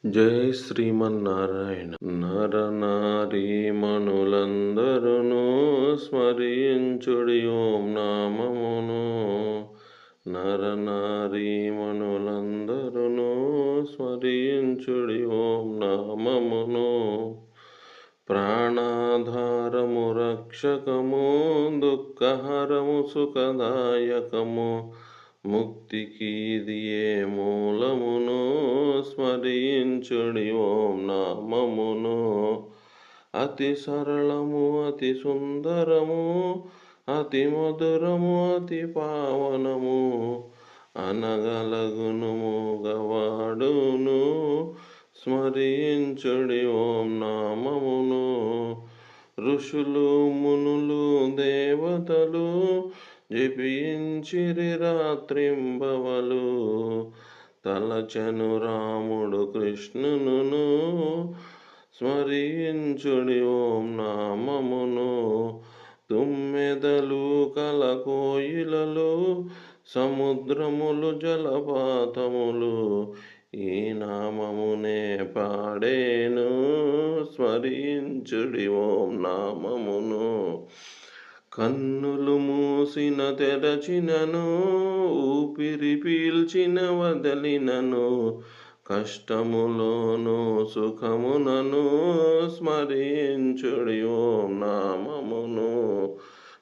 జై శ్రీమన్నారాయణ. నరనారీమణులందరును స్మరించుడి ఓం నామమును. నరనారీమణులందరును స్మరించుడి ఓం నామమును. ప్రాణాధారము రక్షకము, దుఃఖహరము సుఖదాయకము, ముక్తికి ఇదియే మూలమును. స్మరించుడి ఓం నామమును. అతి సరళము అతి సుందరము, అతి మధురము అతి పావనము, అనగలగును మూగవాడును. స్మరించుడి ఓం నామమును. ఋషులు మునులు దేవతలు జపించిరి రాత్రింబవలు, తలచెను రాముడు కృష్ణును. స్మరించుడి ఓం నామమును. తుమ్మెదలు కలకోయిలలు, సముద్రములు జలపాతములు, ఈ నామమునే పాడేను. స్మరించుడి ఓం నామమును. కన్నులు మూసిన తెరచినను, ఊపిరి పీల్చిన వదలినను, కష్టములోను సుఖమునను. స్మరించుడి ఓం నామమును.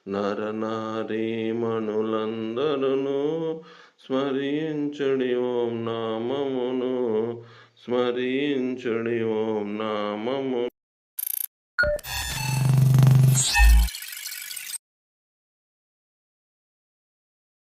నరనారీమణులందరును స్మరించుడి ఓం నామమును. స్మరించుడి ఓం నామమును.